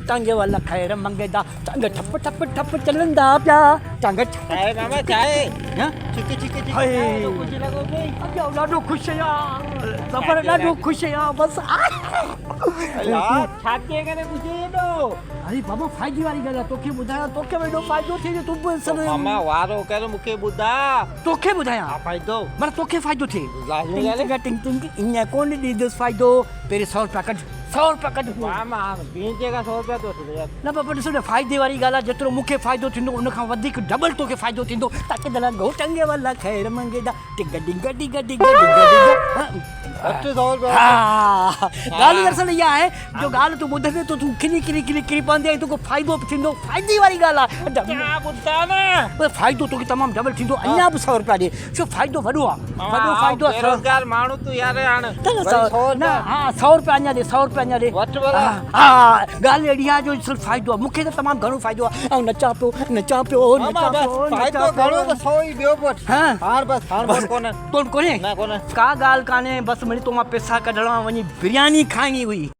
टांगे वाला खैर मंगेदा टांग ठप ठप ठप चलंदा पिया टांग चाय मामा चाय हां चिकी चिकी हाय। कुछ लॻो पई अॼु ॾाढो ख़ुशि आहियां सफ़र ॾाढो ख़ुशि आहियां बसि यार छा के करे कुछ एॾो अरे बाबा फ़ाइदे वारी ॻाल्हि आहे तोखे ॿुधायां तोखे बि एॾो फ़ाइदो थिए जो तूं बि सभु मामा वारो कर मूंखे ॿुधा तोखे ॿुधायां छा फ़ाइदो पर तोखे फ़ाइदो थिए लाज़मी ॻाल्हि आहे। टिंग टिंग ईअं कोन ॾींदुसि फ़ाइदो पहिरीं 100 रुपया कढ 100 रुपया कढ मामा ॿीं जॻह 100 रुपया थो थिए यार न बाबा ॾिसो न फ़ाइदे वारी ॻाल्हि आहे जेतिरो मूंखे फ़ाइदो थींदो उनखां वधीक डबल तोखे फ़ाइदो थींदो ताकी दला घोटंगे वाला खैर मंगेदा टिंग टिंग टिंग टिंग टिंग अठ 100 रुपया हा ॻाल्हि दरअसल इहा आहे जो ॻाल्हि तूं ॿुधंदे तो तूं किरी किरी किरी किरी पवंदे ऐं तोखे फ़ाइदो बि थींदो फ़ाइदे वारी ॻाल्हि आहे क्या ॿुधा न पर फ़ाइदो तोखे तमामु डबल थींदो अञा बि 100 रुपया ॾे छो फ़ाइदो वॾो आहे वॾो फ़ाइदो आहे बेरोज़गार माण्हू तूं यार हाणे न वरी 100 न हा 100 रुपया अञा ॾे 100 रुपया अञा ॾे वठ भला हा ॻाल्हि अहिड़ी आहे जो सिर्फ़ु फ़ाइदो आहे मूंखे त तमामु घणो फ़ाइदो आहे ऐं नचा पियो मामा बस फ़ाइदो घणो त 100 ई ॿियो वठ हाँ। हार बस कोन्हे कोन्हे न कोन्हे का ॻाल्हि कान्हे बसि मिड़ई तो मां पैसा कढणा वञी बिरयानी खाइणी हुई